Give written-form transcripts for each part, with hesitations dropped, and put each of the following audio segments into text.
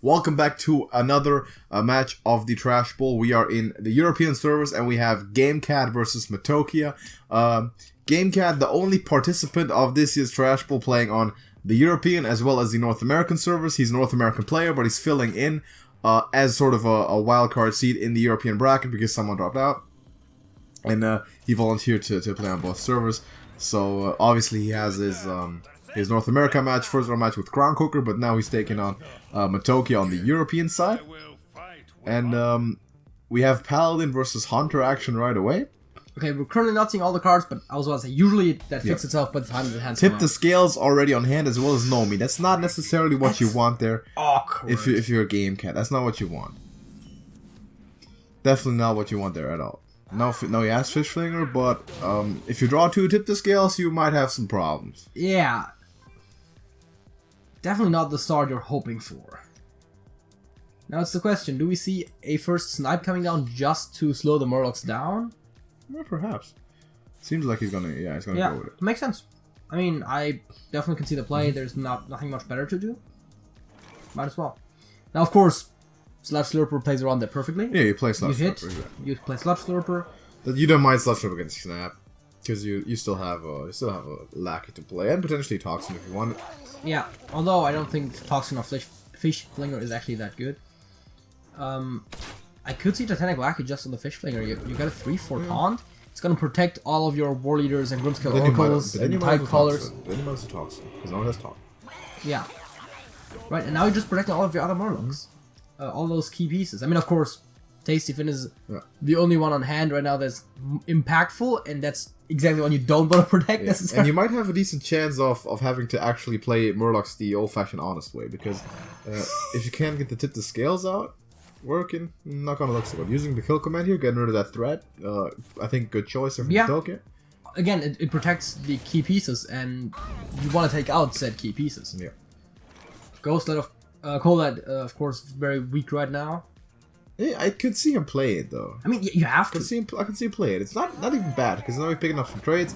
Welcome back to another match of the Trash Bowl. We are in the European servers and we have GameKat versus Matokia. GameKat, the only participant of this year's Trash Bowl, playing on the European as well as the North American servers. He's a North American player, but he's filling in as sort of a wildcard seat in the European bracket because someone dropped out. And he volunteered to play on both servers. So obviously he has his North America match, first round match with Crown Cooker, but now he's taking on Matokia on the European side. And we have Paladin versus Hunter action right away. Okay, we're currently not seeing all the cards, but I was about to say, usually that fixes itself by the time the hands Tip the scales already on hand as well as Nomi. That's not necessarily what you want there. Awkward. If you're a GameKat, that's not what you want. Definitely not what you want there at all. No, he has Fish Flinger, but if you draw two Tip the Scales, you might have some problems. Yeah. Definitely not the start you're hoping for. Now it's the question, do we see a first snipe coming down just to slow the Murlocs down? Yeah, perhaps. Seems like he's gonna go with it. Makes sense. I mean, I definitely can see the play. There's nothing much better to do. Might as well. Now, of course, Sludge Slurper plays around that perfectly. Yeah, you play Sludge Slurper. Exactly. You play Sludge Slurper. You don't mind Sludge Slurper against Snap because you still have a Lackey to play and potentially Toxin if you want it. Yeah, although I don't think Toxin or Fish Flinger is actually that good. I could see Titanic Lackey just on the Fish Flinger. You got a 3/4 taunt. It's gonna protect all of your War Leaders and Grimscale Oracles and Tide Callers. Then you might as well Toxin because no one has Taunt. Yeah. Right, and now you're just protecting all of your other Murlocs. All those key pieces. I mean, of course, Tasty Fin is the only one on hand right now that's impactful, and that's exactly one you don't want to protect necessarily. And you might have a decent chance of having to actually play Murlocs the old-fashioned honest way, because if you can't get the Tip the Scales out working, not gonna look so good. Using the kill command here, getting rid of that threat, I think good choice from Matokia. Again, it protects the key pieces, and you want to take out said key pieces. Yeah. Ghost Light of Cold, of course, very weak right now. Yeah, I could see him play it though. I mean, you have to. I can see him play it. It's not even bad because now you're picking up some trades,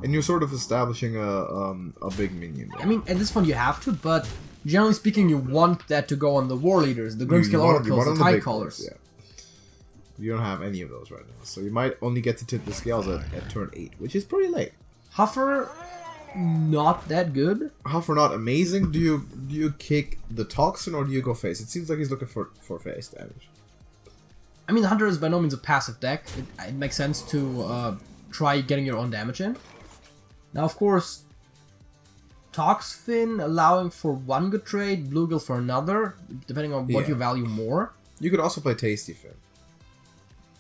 and you're sort of establishing a big minion there. I mean, at this point you have to, but generally speaking, you want that to go on the War Leaders, the Grimscale Oracles, the Tide Callers. Yeah. You don't have any of those right now, so you might only get to Tip the Scales at turn 8, which is pretty late. Huffer, not that good. Huffer not amazing. Do you kick the Toxin or do you go face? It seems like he's looking for face damage. I mean, the Hunter is by no means a passive deck. It makes sense to try getting your own damage in. Now, of course, Toxfin allowing for one good trade, Bluegill for another, depending on what you value more. You could also play Tasty Fin.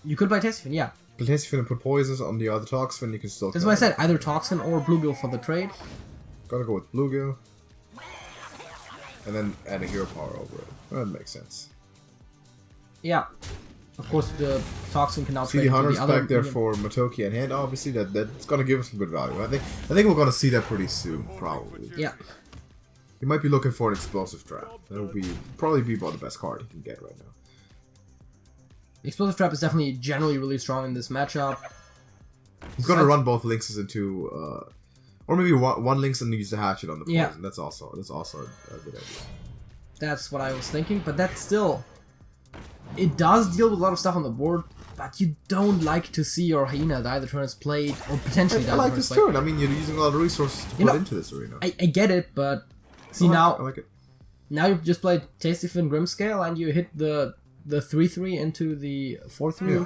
You could play Tasty Fin, yeah. Play Tasty Fin and put poisons on the other Toxfin, you can still... That's why I said either Toxin or Bluegill for the trade. Gotta go with Bluegill. And then add a hero power over it. That makes sense. Yeah. Of course, the Toxin can now see the Hunter's back there for Matokia in hand. Obviously, that's gonna give us some good value. I think we're gonna see that pretty soon, probably. Yeah. You might be looking for an explosive trap. That'll probably be about the best card you can get right now. Explosive trap is definitely generally really strong in this matchup. He's gonna run both Lynxes into, or maybe one Lynx and use the hatchet on the poison. Yeah. That's also a good idea. That's what I was thinking, but that's still. It does deal with a lot of stuff on the board, but you don't like to see your Hyena die the turn it's played, or potentially die I like this turn. I mean, you're using a lot of resources to put into this arena. I get it, but see now. I like it. Now you just played Tasty Fin Grimscale, and you hit the 3/3 into the 4/3. Yeah.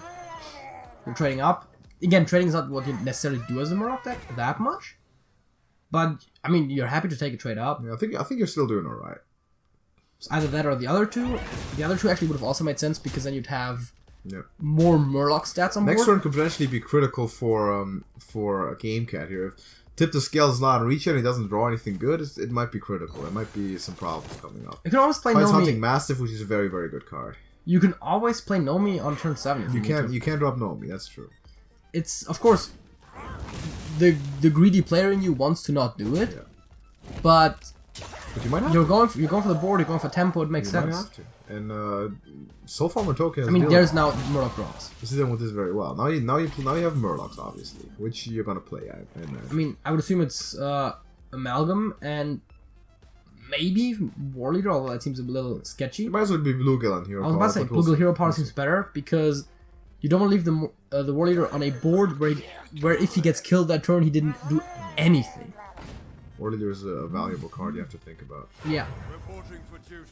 You're trading up. Again, trading is not what you necessarily do as a Murloc deck that much, but I mean, you're happy to take a trade up. Yeah, I think you're still doing all right. It's either that or the other two. The other two actually would have also made sense because then you'd have more Murloc stats on board. Next turn could potentially be critical for a GameKat here. If Tip the Scales is not in reach and he doesn't draw anything good, it might be critical. There might be some problems coming up. You can always play Nomi. Hunting Mastiff, which is a very, very good card. You can always play Nomi on turn 7. If you can drop Nomi, that's true. It's, of course, the greedy player in you wants to not do it, but you might have you're going for the board, you're going for tempo, it makes sense. You might have to. And so far Matokia has there's now Murloc draws. You see them with this very well. Now you have Murlocs, obviously, which you're gonna play at. I mean, I would assume it's Amalgam and maybe War Leader, although that seems a little sketchy. It might as well be Bluegill and Hero I was about to say Bluegill Hero Power seems better because you don't want to leave the War Leader on a board where if he gets killed that turn, he didn't do anything. War Leader is a valuable card you have to think about. Yeah. Reporting for duty.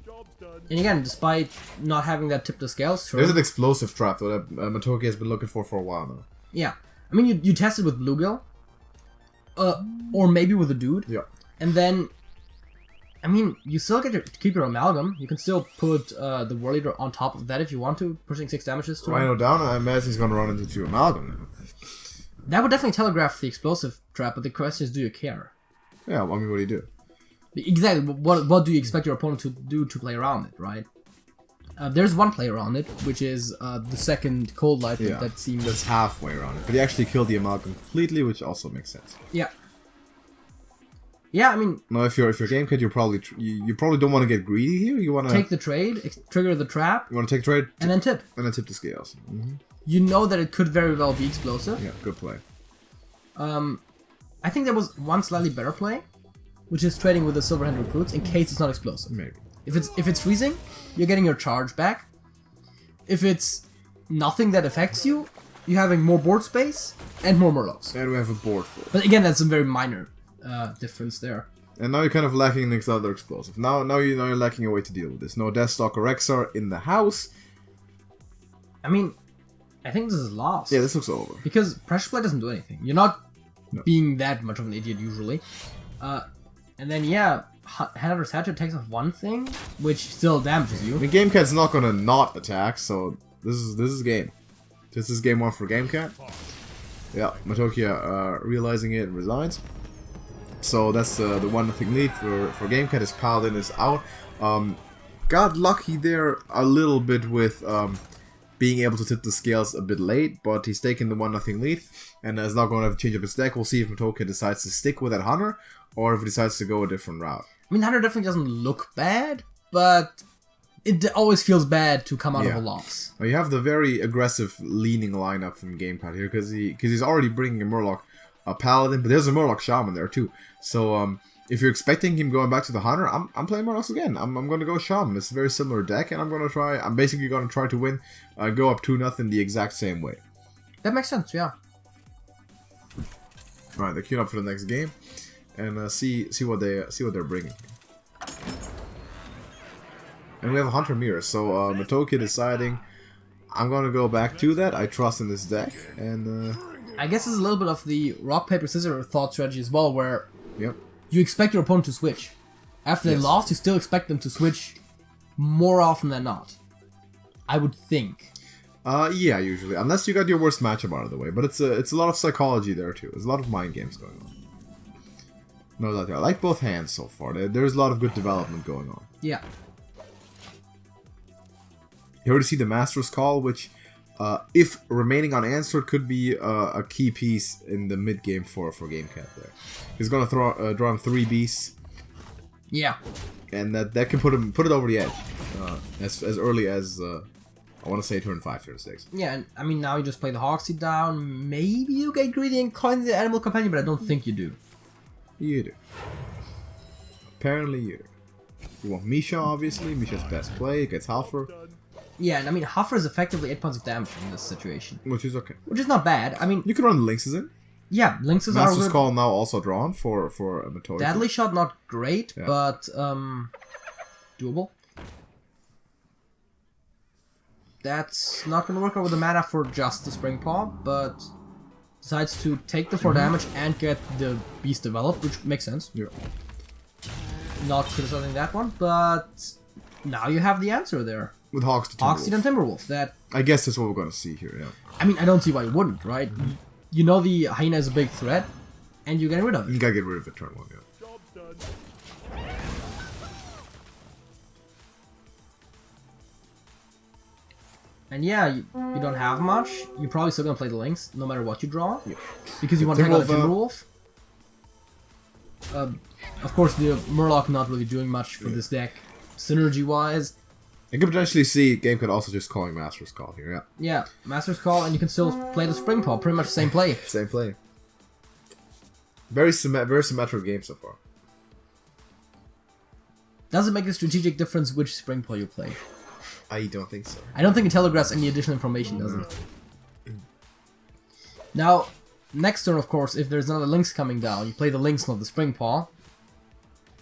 Job's done. And again, despite not having that tip the scales turn, There's an explosive trap though that Matokia has been looking for a while now. yeah. I mean, you tested with Bluegill, or maybe with a dude. Yeah. And then, I mean, you still get to keep your amalgam. You can still put the War Leader on top of that if you want to, pushing 6 damages to him. Rhino down, I imagine he's going to run into 2 Amalgam now. That would definitely telegraph the explosive trap, but the question is, do you care? Yeah, well, I mean, what do you do? Exactly. What do you expect your opponent to do to play around it, right? There's one play around it, which is the second Cold Light that seems... That's halfway around it. But he actually killed the Amalgam completely, which also makes sense. Yeah. Yeah, I mean... Now, if you're GameKat, you probably don't want to get greedy here. You want to... Take the trade, trigger the trap... You want to take trade... And then tip. And then tip the scales. Mm-hmm. You know that it could very well be explosive. Yeah, good play. I think there was one slightly better play, which is trading with the Silverhand Recruits in case it's not explosive. Maybe. If it's freezing, you're getting your charge back. If it's nothing that affects you, you're having more board space and more Murlocs. And we have a board full. But again, that's a very minor difference there. And now you're kind of lacking next other explosive. Now you're lacking a way to deal with this. No Deathstalker Rexar in the house. I mean, I think this is lost. Yeah, this looks over. Because Pressure Play doesn't do anything. You're not being that much of an idiot usually. And then, yeah, Headhunter's Hatchet takes off one thing, which still damages you. I mean, GameKat's not gonna not attack, so this is game. This is game 1 for GameKat. Yeah, Matokia realizing it resigns. So that's the 1-0 lead for GameKat. His Paladin is out. Got lucky there a little bit with being able to tip the scales a bit late, but he's taken the 1-0 lead and is not going to change up his deck. We'll see if Matokia decides to stick with that Hunter or if he decides to go a different route. I mean, Hunter definitely doesn't look bad, but it always feels bad to come out of a loss. Now you have the very aggressive leaning lineup from GameKat here because he's already bringing a Murloc Paladin, but there's a Murloc Shaman there too. So if you're expecting him going back to the Hunter, I'm playing Murlocs again. I'm going to go Shaman. It's a very similar deck, and I'm basically going to try to win, go up 2-0 the exact same way. That makes sense, yeah. Alright, they're queuing up for the next game, and see what they're bringing. And we have a Hunter Mirror, so Matokia deciding I'm going to go back to that. I trust in this deck, and I guess it's a little bit of the rock paper scissors thought strategy as well, where yep. You expect your opponent to switch. After they lost, you still expect them to switch more often than not. I would think. Yeah, usually, unless you got your worst matchup out of the way. But it's a lot of psychology there too. There's a lot of mind games going on. No doubt there. I like both hands so far. There's a lot of good development going on. Yeah. You already see the Master's Call, which, if remaining unanswered, could be a key piece in the mid game for GameKat there. He's gonna draw him 3 beasts. Yeah. And that can put it over the edge as early as I want to say turn 5, turn 6. Yeah, and I mean now you just play the Hawkseed down. Maybe you get greedy and coin the Animal Companion, but I don't think you do. You do. Apparently you do. You want Misha, obviously. Misha's best play. It gets Huffer. Yeah, and I mean Huffer is effectively 8 points of damage in this situation. Which is okay. Which is not bad. I mean, you can run Lynxes in. Yeah, Lynxes are Master's good. Call now also drawn for Matokia. Deadly Shot not great, but doable. That's not going to work out with the mana for just the Spring Paw, but decides to take the 4 damage and get the beast developed, which makes sense. Yeah. Not criticizing that one, but now you have the answer there. With Hawkseed and Timberwolf. That I guess that's what we're going to see here, yeah. I mean, I don't see why you wouldn't, right? You know the Hyena is a big threat, and you're getting rid of it. You gotta get rid of it turn 1, yeah. Job's done. And yeah, you don't have much. You're probably still gonna play the Lynx, no matter what you draw. Yeah. Because you want to take out the Timberwolf. Of course, the Murloc not really doing much for this deck, synergy-wise. I could potentially see GameKat also just calling Master's Call here, yeah. Yeah, Master's Call, and you can still play the Spring Paw. Pretty much the same play. Same play. Very symmetric game so far. Does it make a strategic difference which spring pull you play? I don't think so. I don't think it telegraphs any additional information, does it? Now, next turn, of course, if there's another Lynx coming down, you play the Lynx, not the Spring Paw.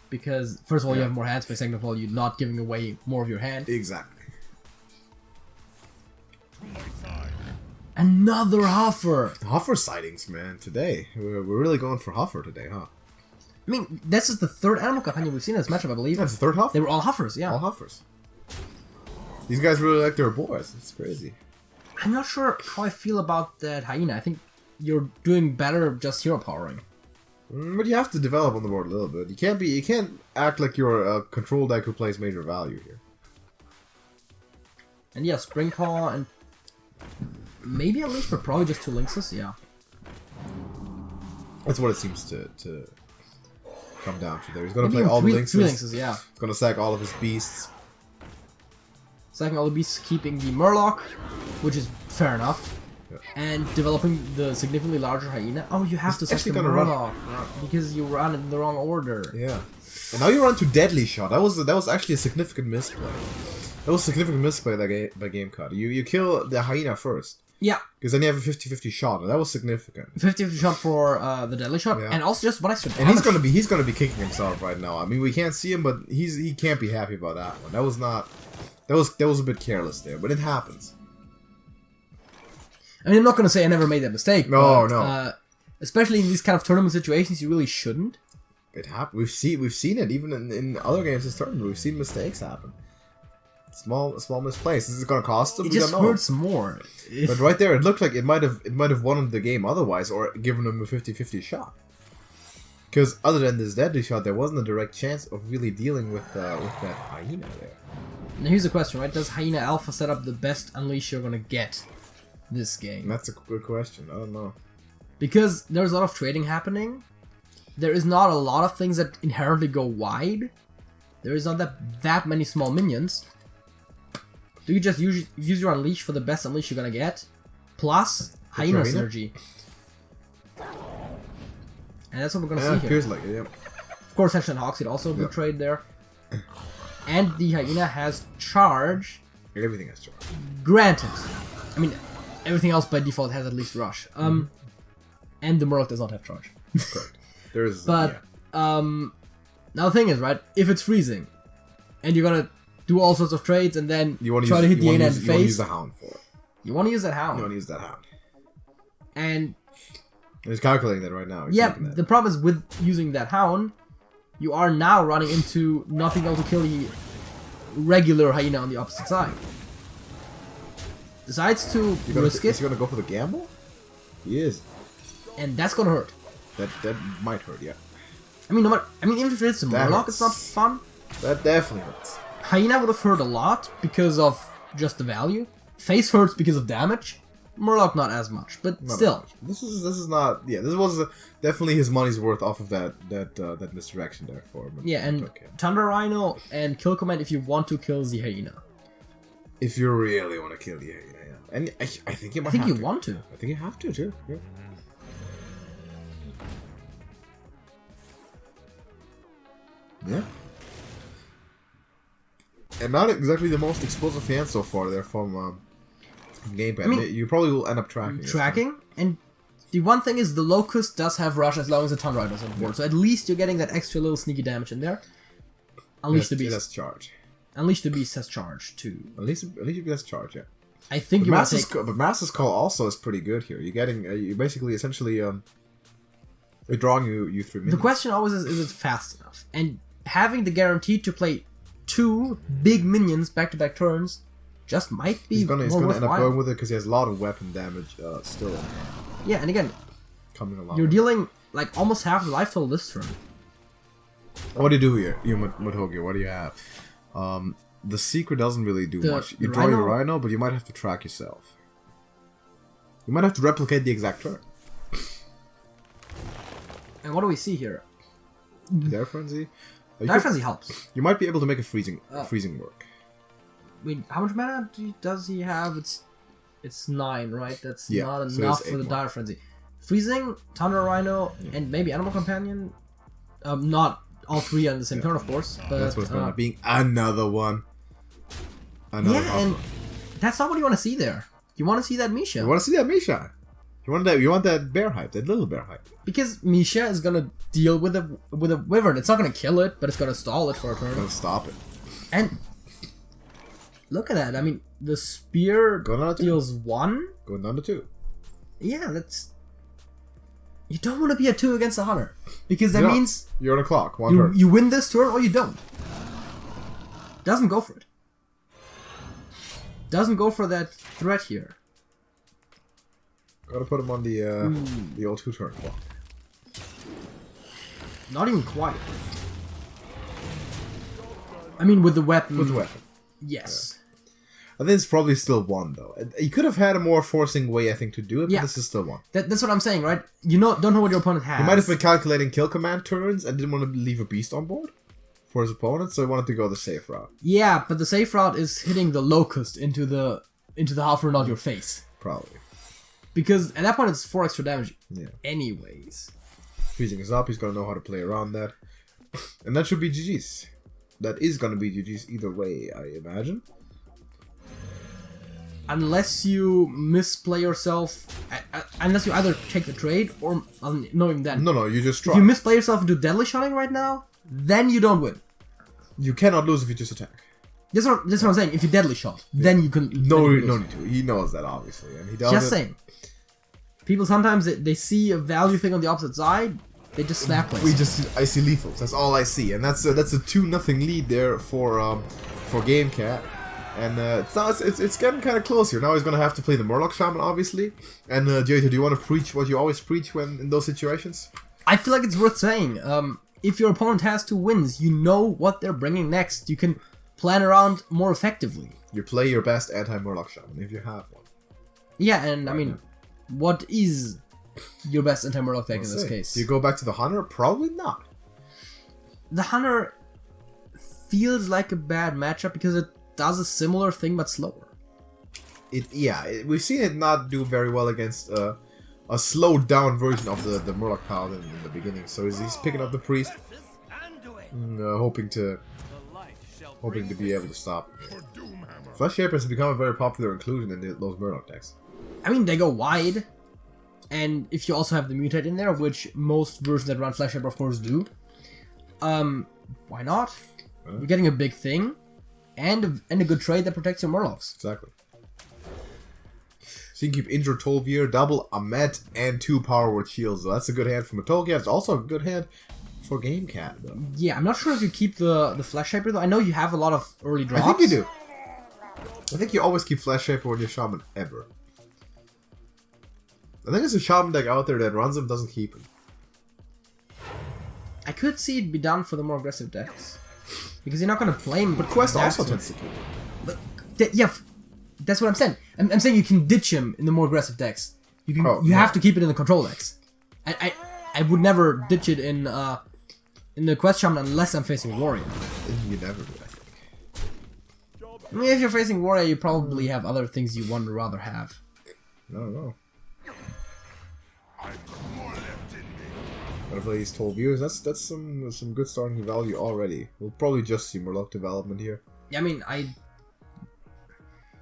Because, first of all, you have more hand space, second of all, you're not giving away more of your hand. Exactly. Another Huffer! Huffer sightings, man, today. We're really going for Huffer today, huh? I mean, this is the third Animal Companion we've seen in this matchup, I believe. That's the third Huffer? They were all Huffers, yeah. All Huffers. These guys really like their boys. It's crazy. I'm not sure how I feel about that Hyena. I think you're doing better just hero powering. But you have to develop on the board a little bit. You can't act like you're a control deck who plays major value here. And yeah, Spring Paw and maybe at least, but probably just 2 Lynxes, yeah. That's what it seems to come down to there. He's gonna Maybe play all the 3 Lynxes. Lynxes, yeah. He's gonna sack all of his beasts. Sacking all the beasts, keeping the Murloc, which is fair enough. Yeah. And developing the significantly larger Hyena. Oh, you have to sack the actually gonna run- Murloc because you ran it in the wrong order. Yeah. And now you run to Deadly Shot. That was actually a significant misplay. That was a significant misplay by GameKat. You kill the Hyena first. Yeah. Because then you have a 50-50 shot, and that was significant. 50 shot for the Deadly Shot, Yeah. and also just one extra damage. And he's gonna be kicking himself right now. I mean, we can't see him, but he can't be happy about that one. That was a bit careless there, but it happens. I mean, I'm not going to say I never made that mistake. No, but, no. Especially in these kind of tournament situations, you really shouldn't. It happened. We've seen it even in other games this tournament. We've seen mistakes happen. Small misplays. Is it going to cost them? It We just don't know. hurts more. But right there, it looked like it might have won the game otherwise, or given them a 50-50 shot. Because other than this Deadly Shot, there wasn't a direct chance of really dealing with that Hyena there. Now here's the question, right? Does Hyena Alpha set up the best Unleash you're going to get this game? And that's a good question. I don't know. Because there's a lot of trading happening. There is not a lot of things that inherently go wide. There is not that many small minions. Do you just use your Unleash for the best Unleash you're gonna get? Plus Hyena synergy. And that's what we're gonna see It here. appears like it, yeah. Of course, Henshin and Hoxie also a good trade there. And the Hyena has charge. Everything has charge. Granted. I mean, everything else by default has at least rush. And the Murloc does not have charge. Correct. There is. But, yeah. now the thing is, right, if it's freezing, and you're gonna do all sorts of trades and then You want try to hit the you Hyena wanna in the use, you wanna face, use the Hound for it. you want to use that You Hound. want to use that Hound. And And he's calculating that right now. He's yeah, thinking that. the problem is with using that Hound, you are now running into not being able to kill the regular Hyena on the opposite side. Decides to risk Is it, he gonna go for the gamble? He is. and that's gonna hurt. That might hurt, yeah. I mean, even if it's a That Murloc, hurts. it's not fun. That definitely hurts. Hyena would have hurt a lot because of just the value. Face hurts because of damage. Murloc not as much, but Not still. much. This is not. Yeah, this was definitely his money's worth off of that misdirection there for him. Yeah, and Thunder Rhino and Kill Command if you want to kill the Hyena. if you really want to kill the Hyena, yeah. And I think you might. I think have you to. want to. I think you have to too. Yeah. Yeah. And not exactly the most explosive hand so far there from GameKat. I mean, you probably will end up tracking. this time. Tracking, and the one thing is the Locust does have rush as long as the Thunder Rhino's on board, so at least you're getting that extra little sneaky damage in there. Unleash the It Beast. has charge. Unleash the Beast has charge too. At least it has charge. Yeah. I think you want to take... But Master's Call also is pretty good here. You're getting you basically essentially you're drawing you 3 minutes. The question always is it fast enough? And having the guarantee to play 2 big minions back-to-back turns just might be He's gonna more end up worthwhile. going with it because he has a lot of weapon damage still Yeah, and again, coming along. you're dealing like almost half the life total this turn. What do you do here, you Matokia? What do you have? The secret doesn't really do much. You the draw your Rhino- Rhino, but you might have to track yourself. You might have to replicate the exact turn. And what do we see here? Dire Frenzy. Dire Frenzy helps. You might be able to make a freezing work. Wait, how much mana does he have? It's 9, right? That's Yeah, not so enough it's for the 8 more. Dire Frenzy. Freezing, Thunder Rhino, and maybe Animal Companion. Not all three on the same turn, of course. But That's what's going to being another one. Another yeah, and that's not what you want to see there. You want to see that Misha. You want to see that Misha. You want that bear hype, that little bear hype. Because Misha is gonna deal with a wyvern. It's not gonna kill it, but it's gonna stall it for a turn. Gonna stop it. And look at that. I mean, the spear deals 1. Going down to 2. Yeah, that's. You don't want to be a 2 against a hunter, because that means you're on a clock. One turn. You win this turn or you don't. Doesn't go for it. Doesn't go for that threat here. Gotta put him on the old 2-turn clock. Not even quite. I mean, with the weapon. With the weapon. Yes. Yeah. I think it's probably still 1 though. You could have had a more forcing way, I think, to do it, but this is still 1. That's what I'm saying, right? You don't know what your opponent has. He might have been calculating kill command turns and didn't want to leave a beast on board for his opponent, so he wanted to go the safe route. Yeah, but the safe route is hitting the locust into the half-rune on your face. Probably. Because at that point it's 4 extra damage. Yeah. Anyways. Freezing is up, he's gonna know how to play around that. And that should be GG's. That is gonna be GG's either way, I imagine. Unless you misplay yourself, unless you either take the trade or not even then. No, you just try. If you misplay yourself into deadly shotting right now, then you don't win. You cannot lose if you just attack. That's what I'm saying. If you deadly shot, then you can. No need to. He knows that obviously, and he does. Just saying. People sometimes they see a value thing on the opposite side, they just snap plays. I see lethals. That's all I see, and that's a 2-0 lead there for GameKat. And it's getting kind of close here. Now he's gonna have to play the Murloc Shaman, obviously. And Jota, do you want to preach what you always preach when in those situations? I feel like it's worth saying. If your opponent has 2 wins, you know what they're bringing next. You can plan around more effectively. You play your best anti-Murloc Shaman if you have one. Yeah, and I mean, what is your best anti-Murloc deck in this case? Do you go back to the Hunter? Probably not. The Hunter feels like a bad matchup because it does a similar thing but slower. We've seen it not do very well against a slowed down version of the Murloc Paladin in the beginning. So he's picking up the Priest, hoping to be able to stop. Flesh Shapers has become a very popular inclusion in those Murloc decks. I mean, they go wide, and if you also have the Mutate in there, which most versions that run Flesh Shaper of course do, why not? You're getting a big thing, and a good trade that protects your Murlocs. Exactly. So you can keep Injured Tolvier, double Amet, and 2 Power Word Shields. So that's a good hand for Matokia. It's also a good hand for GameKat, though. Yeah, I'm not sure if you keep the Flesh Shaper, though. I know you have a lot of early drops. I think you do. I think you always keep Flesh Shaper when you're Shaman, ever. I think there's a Shaman deck out there that runs him, doesn't keep him. I could see it be done for the more aggressive decks. Because you're not going to play him. But Quest also tends to keep him. But, yeah, that's what I'm saying. I'm saying you can ditch him in the more aggressive decks. You have to keep it in the control decks. I would never ditch it in the Quest Shaman unless I'm facing Warrior. You never do, I think. I mean, if you're facing Warrior, you probably have other things you would rather have. No. Gotta play these 12 viewers. That's some good starting value already. We'll probably just see Murloc development here. Yeah, I mean,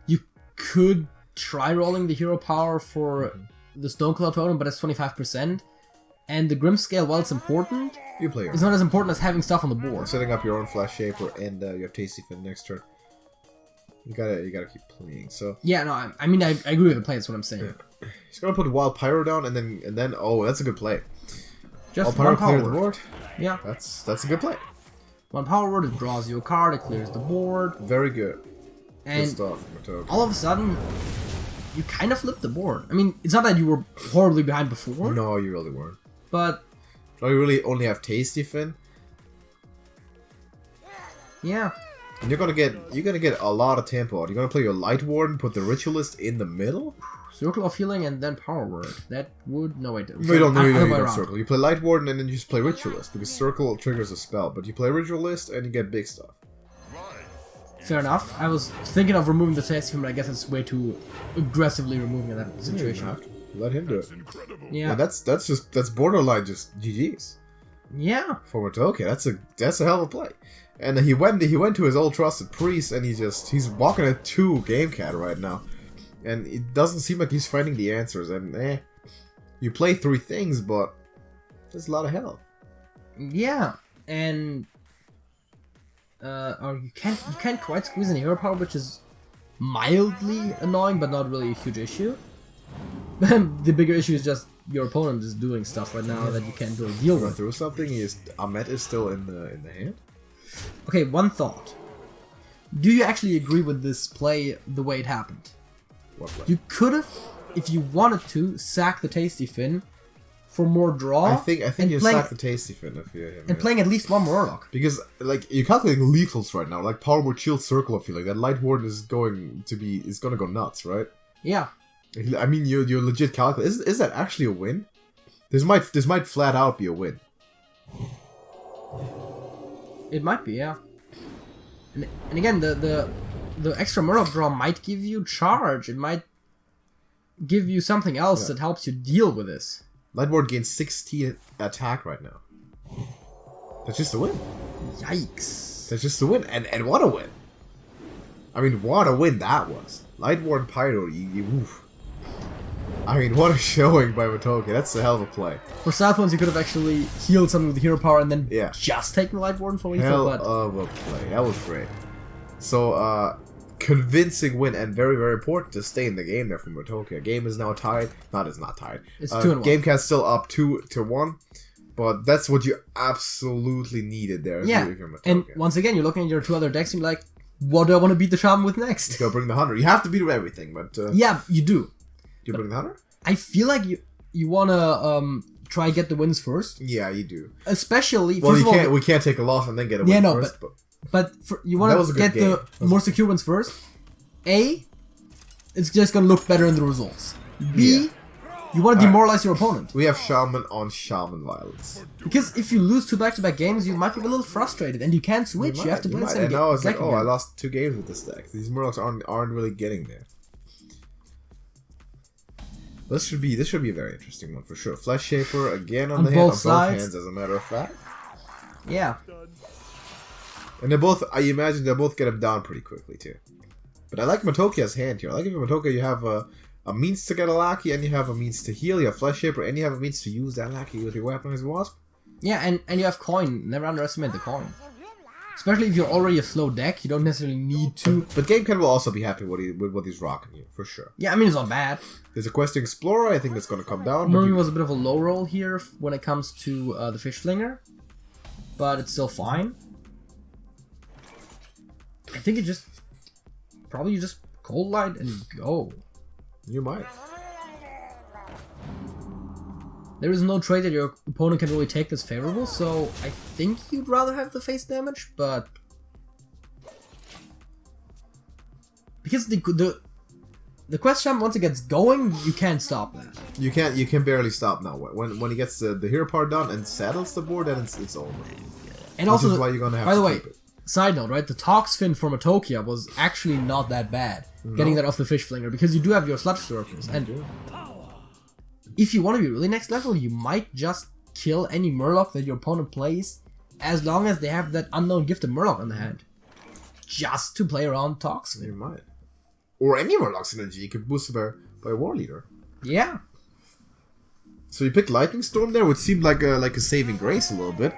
you could try rolling the hero power for the Stoneclaw totem, but it's 25%. And the Grimscale, while it's important, it's not as important as having stuff on the board. Setting up your own Flash Shaper and your Tasty Fin next turn. You gotta keep playing. So yeah, no, I mean I agree with the play. That's what I'm saying. Yeah. He's gonna put Wild Pyro down and then oh, that's a good play. Just Wild Pyro one power clears the board. Yeah, that's a good play. One power word, it draws you a card, it clears the board. Very good. And good stuff, Matokia. All of a sudden, you kind of flipped the board. I mean, it's not that you were horribly behind before. No, you really weren't. But no, you really only have Tasty Fin. Yeah. And you're gonna get a lot of tempo out. You're gonna play your Light Warden, put the Ritualist in the middle. Circle of Healing and then Power Word. That would no wait. No, you don't Circle. You play Light Warden and then you just play Ritualist because Circle triggers a spell. But you play Ritualist and you get big stuff. Fair enough. I was thinking of removing the Tasty Fin, but I guess it's way too aggressively removing in that situation. Let him do it. Yeah. And that's borderline just GG's. Yeah. For Matokia. That's a hell of a play. And he went to his old trusted priest, and he's walking at 2 GameKat right now. And it doesn't seem like he's finding the answers, and you play 3 things, but there's a lot of health. Yeah. And or you can't quite squeeze any hero power, which is mildly annoying, but not really a huge issue. The bigger issue is just your opponent is doing stuff right now that you can't really deal Run with. through something. Ahmed is still in the hand. Okay, one thought. Do you actually agree with this play the way it happened? What play? You could have, if you wanted to, sack the Tasty Fin for more draw. I think you sack the Tasty Fin if you're him. And playing at least one Murloc. Because like you're calculating lethals right now, like Power Word Shield Circle. I feel like that Light Warden is going to go nuts, right? Yeah. I mean, you're legit calculating. Is that actually a win? This might flat out be a win. It might be, yeah. And again, the extra Murloc draw might give you charge. It might give you something else that helps you deal with this. Lightboard gains 16 attack right now. That's just a win. Yikes. That's just a win. And what a win. I mean, what a win that was. Lightboard Pyro, oof. I mean, what a showing by Matokia. That's a hell of a play. For South ones, you could have actually healed something with hero power and then Yeah. just taken the Light Warden for lethal. Hell But of a play. That was great. So, convincing win and very, very important to stay in the game there for Matokia. Game is now tied. It's not tied. It's 2-1. GameKat's still up 2-1. But that's what you absolutely needed there. If you're Matokia. And once again, you're looking at your 2 other decks and you're like, what do I want to beat the Shaman with next? Go bring the Hunter. You have to beat everything, but... Yeah, you do. Do you bring the Hunter? I feel like you want to try get the wins first. Yeah, you do. Especially... Well, first of all, we can't take a loss and then get a win first. But you want to get the more secure ones first. A, it's just going to look better in the results. B, you want to demoralize your opponent. We have Shaman on Shaman violence. Because if you lose 2 back-to-back games, you might be a little frustrated, and you can't switch. You have to play the same And now it's like, deck I again. lost 2 games with this deck. These Murlocs aren't really getting there. This should be a very interesting one for sure. Flesh Shaper again on the hand, on both hands, as a matter of fact. Yeah. And they both, I imagine they'll both get him down pretty quickly too. But I like Matokia's hand here. I like if in Matokia you have a means to get a Lackey, and you have a means to heal, you have Flesh Shaper, and you have a means to use that Lackey with your weapon as Wasp. Yeah, and you have coin. Never underestimate the coin. Especially if you're already a slow deck, you don't necessarily need to. But GameKat will also be happy with what he's rocking here, for sure. Yeah, I mean, it's not bad. There's a Questing Explorer, I think that's going to come down. Murray was a bit of a low roll here when it comes to the Fish Slinger. But it's still fine. I think you probably just Cold Light and go. You might. There is no trade that your opponent can really take that's favorable, so I think you'd rather have the face damage, but... Because the Quest Champ, once it gets going, you can't stop that. You can barely stop now. When he gets the hero part done and settles the board, then it's over. And also, is why you're gonna have by the to way, keep it. Side note, right? The Tox Fin for Matokia was actually not that bad. No. Getting that off the Fish Flinger, because you do have your Sludge Circles, and if you want to be really next level, you might just kill any Murloc that your opponent plays, as long as they have that unknown gifted Murloc on the hand. Just to play around Tox Fin. You might. Or any Murloc synergy, you could boost it by a War Leader. Yeah. So you picked Lightning Storm there, which seemed like a saving grace a little bit.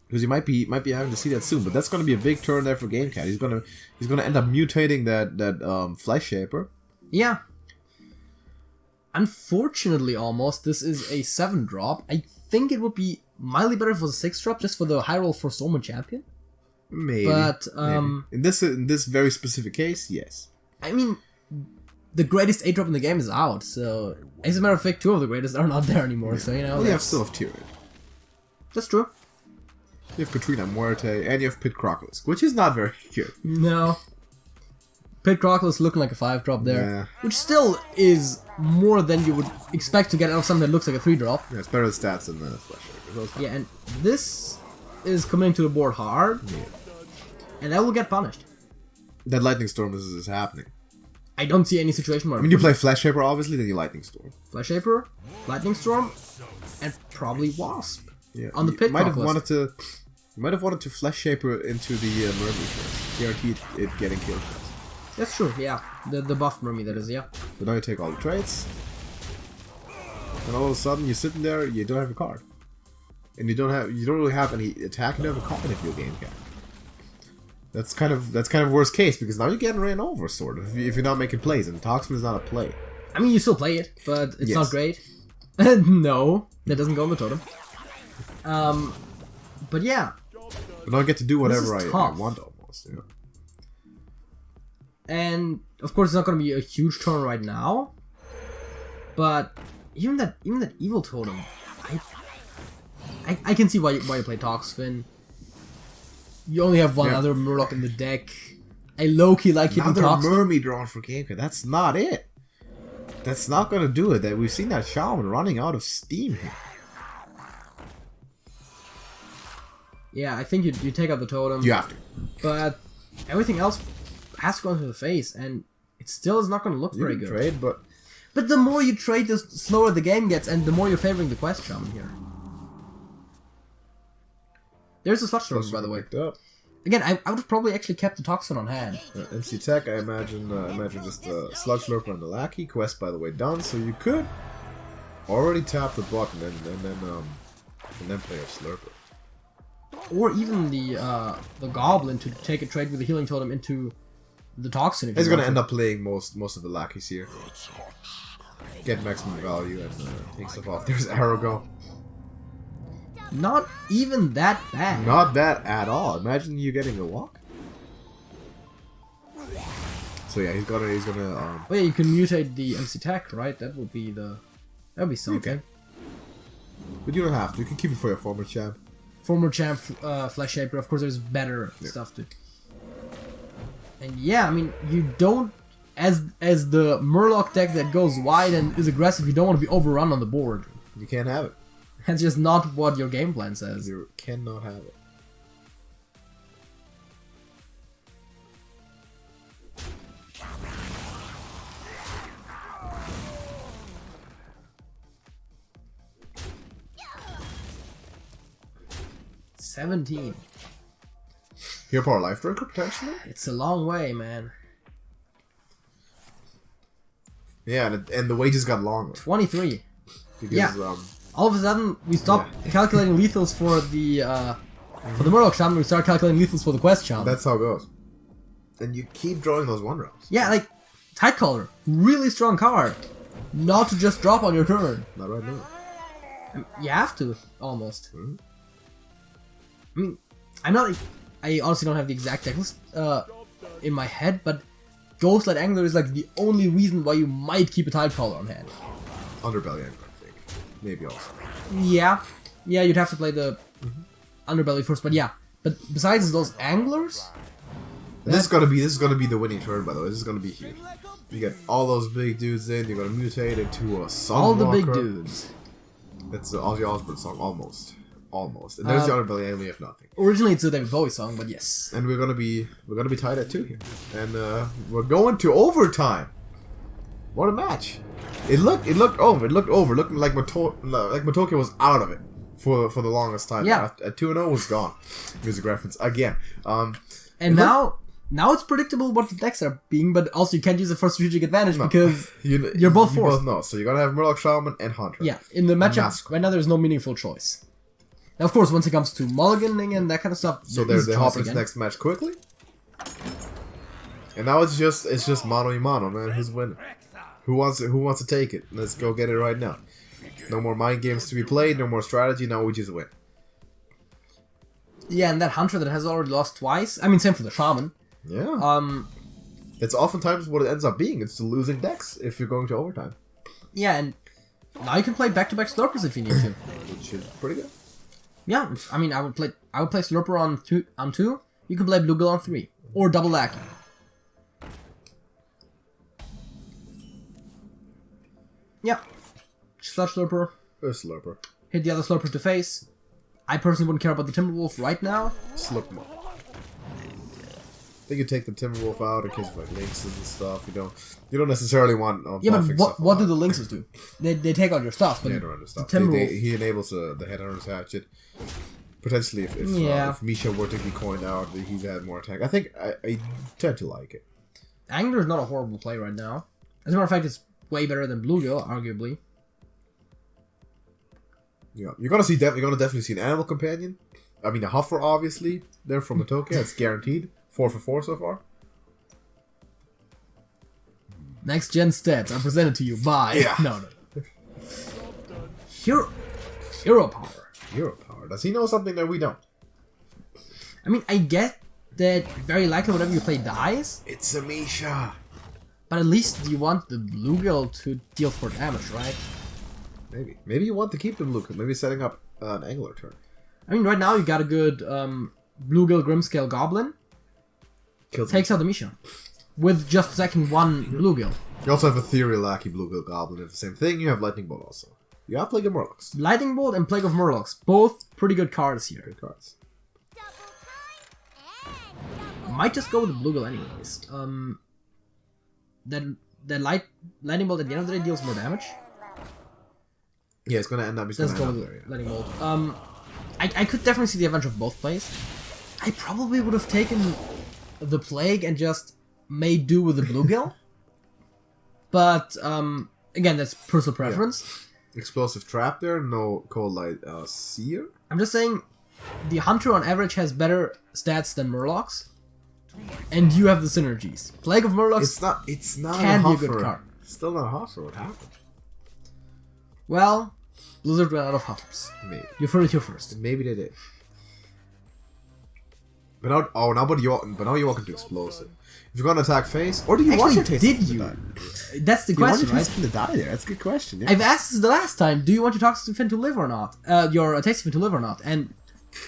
Because you might be having to see that soon, but that's going to be a big turn there for GameKat. He's gonna end up mutating that Flesh Shaper. Yeah. Unfortunately, almost this is a 7-drop. I think it would be mildly better if it was a 6-drop, just for the high roll for Storm Champion. Maybe. But maybe. In this very specific case, yes. I mean, the greatest 8-drop in the game is out, so as a matter of fact, 2 of the greatest are not there anymore. So Well, you have still have Tyrid. That's true. You have Katrina Muerte, and you have Pit Crocolisk, which is not very good. No. Pit Crocolisk looking like a 5-drop there. Yeah. Which still is more than you would expect to get out of something that looks like a 3-drop. Yeah, it's better stats than the Flesh Shaper. Yeah, and this is coming to the board hard. Yeah. And that will get punished. That Lightning Storm is happening. I don't see any situation where I mean, you play Flash Shaper, obviously, then you Lightning Storm. Flash Shaper, Lightning Storm, and probably Wasp. Yeah, On the you pit might have list. wanted to. You might have wanted to Flash Shaper into the Mermaid first. Guaranteed it getting killed first. That's true, yeah. The buff Mermy, that is, yeah. But now you take all the traits, and all of a sudden you're sitting there, you don't have a card, and you don't really have any attack. You don't have a card if you're GameKat. That's kind of worst case, because now you're getting ran over, sort of, if you're not making plays, and Toxin is not a play. I mean, you still play it, but it's Yes. not great. No, that doesn't go on the totem. But yeah, But now I get to do whatever is I tough. want, almost. Yeah. and of course it's not going to be a huge turn right now. But even that evil totem, I can see why you play Toxfin. You only have one Yeah. other Murloc in the deck. I low-key like keeping Another Toxfin. Mermaid drawn for GameKat. That's not it. That's not gonna do it. That we've seen that Shaman running out of steam here. Yeah, I think you take out the totem. You have to. But everything else has to go into the face, and it still is not going to look You very can good. trade, but But the more you trade, the slower the game gets, and the more you're favoring the quest shaman here. There's a sludge storm, by the way. picked up. Again, I would have probably actually kept the Toxin on hand. MC Tech, I imagine just a Sludge Slurper and the Lackey. Quest, by the way, done. So you could already tap the button and then play a Slurper. Or even the Goblin to take a trade with the Healing Totem into the Toxin. If He's you gonna want end to. up playing most of the Lackeys here. Get maximum value and take stuff off. There's Arago. Not even that bad. Not bad at all. Imagine you getting a walk. So yeah, he's gonna But yeah, you can mutate the MC Tech, right? That would be something. Okay. But you don't have to. You can keep it for your former champ. Former champ Flash Shaper, of course there's better stuff to. And yeah, I mean, you don't, as the Murloc deck that goes wide and is aggressive, you don't want to be overrun on the board. You can't have it. That's just not what your game plan says. You cannot have it. $17. Hero Power Life Drinker, potentially? It's a long way, man. Yeah, and the wages got longer. 23. Because, Yeah. All of a sudden, we stopped calculating lethals for the Murloc Shaman, we start calculating lethals for the Quest Shaman. that's how it goes. And you keep drawing those one rounds. Yeah, like, Tight Collar, really strong card. Not to just drop on your turn. Not right now. You have to, almost. Mhm. I mean, I honestly don't have the exact deck list in my head, but Ghostlight Angler is like the only reason why you might keep a Tide Caller on hand. Underbelly Angler, I think. Maybe also. Yeah, you'd have to play the Underbelly first, but yeah. But besides those Anglers, This is gonna be the winning turn, by the way. This is gonna be huge. You get all those big dudes in. You're gonna mutate into a Sunwalker. all the big dudes. That's the Ozzy Osbourne song, almost. And there's the Underbelly Angler, if nothing. Originally it's a David Bowie song, but yes. And we're gonna be tied at 2 here, and we're going to overtime. What a match! It looked over, looking like Matokia was out of it for the longest time. Yeah. At 2-0 was gone. Music reference again. And now it's predictable what the decks are being, but also you can't use it for strategic advantage because you're both forced. You both know, so you gotta have Murloc Shaman and Hunter. Yeah, in the matchup Mask. right now there's no meaningful choice. Now, of course, once it comes to mulliganing and that kind of stuff, So there is they choice hop into again. the next match quickly. And now it's just mano y mano, man. Who's winning? Who wants to take it? Let's go get it right now. No more mind games to be played. No more strategy. Now we just win. Yeah, and that Hunter that has already lost twice. I mean, same for the Shaman. Yeah. It's oftentimes what it ends up being. It's the losing decks if you're going to overtime, Yeah, and now you can play back-to-back Slurpers if you need to. which is pretty good. Yeah, I mean, I would play Slurper on two. You can play Bluegill on 3 or double Lackey. Yeah, Sludge Slurper. A Slurper. Hit the other Slurper to face. I personally wouldn't care about the Timberwolf right now. Slurp more. think you take the Timberwolf out in case of like lynxes and stuff. You don't necessarily want. Yeah, but buffing stuff what do out. the lynxes do? They take out your stuff, but Yeah, they're under stuff. the Timberwolf. He enables the Headhunter's Hatchet. Potentially, if Misha were to be coined out, he's had more attack. I think I tend to like it. Angler is not a horrible play right now. As a matter of fact, it's way better than Bluegill, arguably. Yeah, you're gonna definitely see an Animal Companion. I mean, a Huffer, obviously. They're from Matokia. It's guaranteed. 4 for 4 so far. Next gen stats are presented to you by... Yeah. No. Hero power. Hero power. Does he know something that we don't? I mean, I get that very likely whatever you play dies, It's a Misha. but at least you want the Bluegill to deal 4 damage, right? Maybe you want to keep the blue. Maybe setting up an Angler turn. I mean, right now you got a good Bluegill Grimscale Goblin. Takes out the Misha. With just second 1 Bluegill. You also have Ethereal Lackey Bluegill Goblin. It's the same thing. You have Lightning Bolt also. You have Plague of Murlocs. Lightning Bolt and Plague of Murlocs. Both pretty good cards here. Good cards. Might just go with the Bluegill anyways. The Lightning Bolt at the end of the day deals more damage. Yeah, it's gonna end up. Let's go with Lightning Bolt. I could definitely see the advantage of both plays. I probably would have taken the Plague and just made do with the Bluegill. But, again, that's personal preference. Yeah. Explosive Trap there, no Cold Light Seer. I'm just saying, the Hunter on average has better stats than Murlocs. And you have the synergies. Plague of Murlocs It's not can a be a Huffer. good card. Still not a Huffer. What happened? Well, Blizzard ran out of Huffers. Maybe. You've heard it here first. Maybe they did. But now you walk into Explosive. If you're gonna attack face, or do you want your Actually, taste did to you? die? That's the Do you want question, your right? taste to die there? That's a good question. Yeah. I've asked this the last time. Do you want your Toxic Fin to live or not? Your Tasty Fin to live or not? And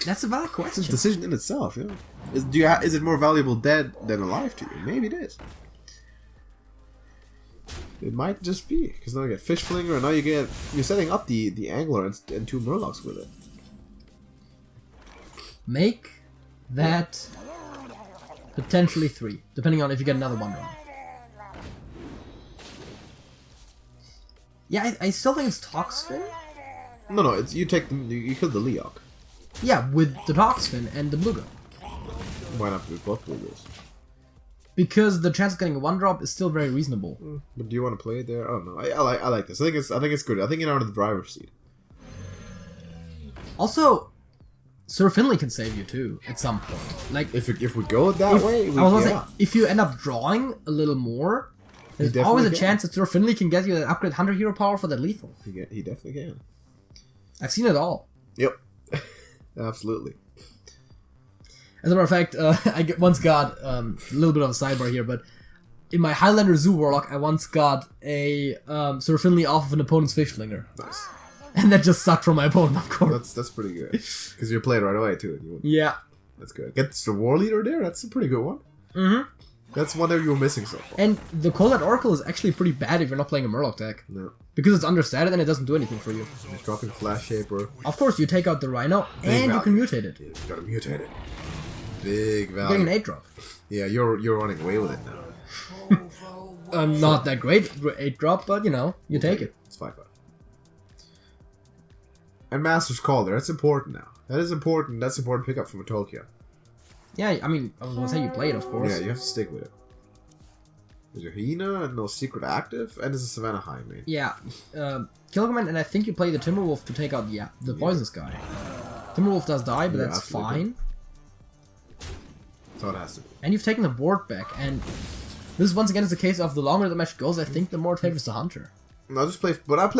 that's a valid question. It's a decision in itself. Yeah. Is it more valuable dead than alive to you? Maybe it is. It might just be because now you get Fish Flinger, and now you're setting up the Angler and 2 Murlocs with it. Make that potentially 3, depending on if you get another 1-drop. Yeah, I still think it's Toxfin. No, it's you kill the Leok. Yeah, with the Toxfin and the Bluegill. Why not with both Bluegills? Because the chance of getting a 1-drop is still very reasonable. But do you want to play it there? I don't know. I like this. I think it's good. I think you're out of the driver's seat. Also, Sir Finley can save you too at some point. Like If we go that way, I was gonna say, if you end up drawing a little more, there's always a chance that Sir Finley can get you that upgrade Hunter Hero power for that lethal. He definitely can. I've seen it all. Yep. Absolutely. As a matter of fact, I once got a little bit of a sidebar here, but in my Highlander Zoo Warlock, I once got a Sir Finley off of an opponent's Fishflinger. Nice. And that just sucked from my opponent, of course. That's pretty good. Because you're playing right away too. Yeah. That's good. Gets the War Leader there. That's a pretty good one. Mm-hmm. That's one that you were missing so far. And the Cold Oracle is actually pretty bad if you're not playing a Murloc deck. No. Because it's understated and it doesn't do anything for you. You're dropping Flash Shaper. Of course, you take out the Rhino Big and you value. can mutate it. You gotta mutate it. Big You're getting value. an 8-drop. Yeah, you're running away with it now. Not that great 8-drop, but you take it. It's 5-5. And Master's Call there. That's important now. That is important. That's important pickup from Matokia. Yeah, I mean, I was gonna say you play it, of course. Yeah, you have to stick with it. There's your Hyena and no secret active, and there's a Savannah High main. Yeah, Kill Command, and I think you play the Timberwolf to take out the Poisonous guy. Timberwolf does die, but Yeah, that's absolutely. fine. That's how it has to be. And you've taken the board back, and this once again is the case of the longer the match goes, I think the more it favors the Hunter. No, I play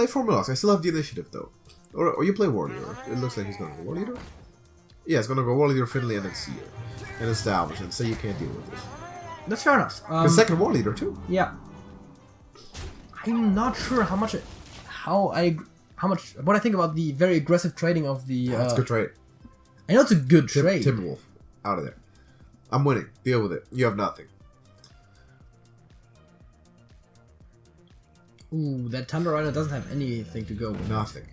4 Murlocs. I still have the initiative though. Or you play War Leader. It looks like he's gonna go War Leader. Yeah, it's gonna go War Leader, Finley, and then Seer. And establish and say you can't deal with this. That's fair enough. The second War Leader too. Yeah. I'm not sure what I think about the very aggressive trading of the. That's a good trade. I know it's a good trade. Timberwolf, out of there. I'm winning. Deal with it. You have nothing. Ooh, that Thunder Rhino doesn't have anything to go with. Nothing.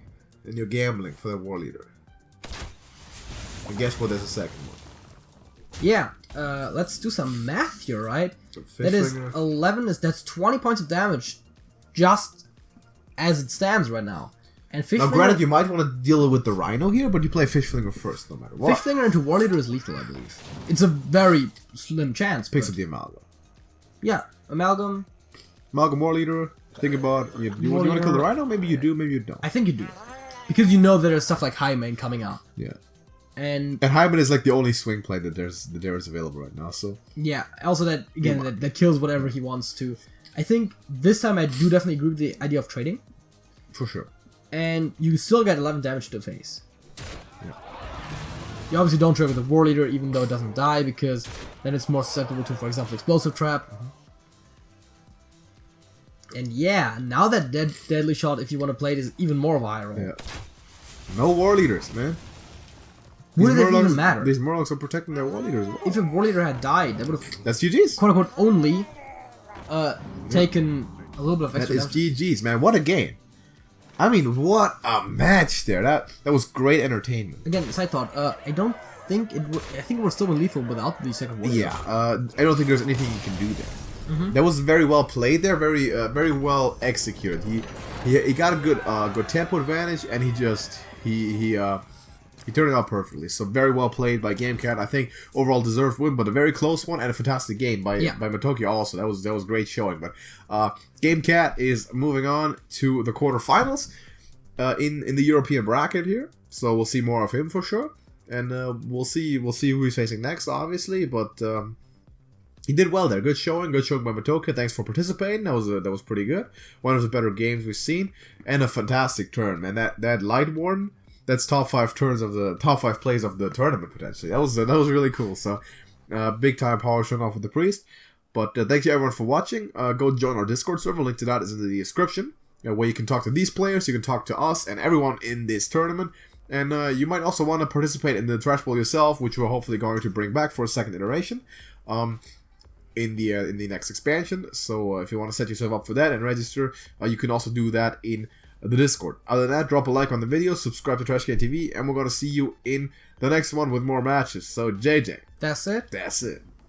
And you're gambling for the War Leader. And guess what? There's a second one. Yeah, let's do some math here, right? Fish That is Flinger. 11. That's 20 points of damage, just as it stands right now. And Fish Now, Flinger, granted, you might want to deal with the Rhino here, but you play Fish Flinger first, no matter what. Fish Flinger into War Leader is lethal, I believe. It's a very slim chance. Picks but up the Amalgam. yeah, Amalgam. Amalgam War Leader. Think about you want to kill the Rhino? Maybe you do, maybe you don't. I think you do, because you know there's stuff like High Main coming out, Yeah. and And Hyman is like the only swing play that there is available right now. So yeah. Also, that again, that kills whatever he wants to. I think this time I do definitely agree with the idea of trading, for sure. and you still get 11 damage to the face. Yeah. You obviously don't trade with the War Leader, even though it doesn't die, because then it's more susceptible to, for example, Explosive Trap. And yeah, now that Deadly Shot, if you want to play it, is even more viral. Yeah. No War Leaders, man. Would These it even Murlocs- matter? These Murlocs are protecting their War Leaders. As well. If a War Leader had died, that would have, That's GG's. quote unquote, only taken a little bit of That extra is damage. GG's, man. What a game. I mean, what a match there. That was great entertainment. Again, side thought, I don't think it would, I think it would still be lethal without the second War Leader. Yeah, I don't think there's anything you can do there. That was very well played there, very well executed. He got a good tempo advantage, and he turned it out perfectly. So very well played by GameKat. I think overall deserved win, but a very close one and a fantastic game by Matokia also. That was great showing. But GameKat is moving on to the quarterfinals in the European bracket here. So we'll see more of him for sure, and we'll see who he's facing next, obviously. But he did well there. Good showing by Matokia. Thanks for participating. That was pretty good. One of the better games we've seen, and a fantastic turn, man. That Light Warden, that's top 5 turns of the top 5 plays of the tournament potentially. That was really cool. So big time power showing off with the Priest. But thank you everyone for watching. Go join our Discord server. Link to that is in the description, where you can talk to these players, you can talk to us and everyone in this tournament. And you might also want to participate in the Trash Bowl yourself, which we're hopefully going to bring back for a second iteration. In the next expansion. So if you want to set yourself up for that and register, you can also do that in the Discord. Other than that, drop a like on the video, subscribe to TrashcanTV, and we're going to see you in the next one with more matches. So JJ, That's it. that's it.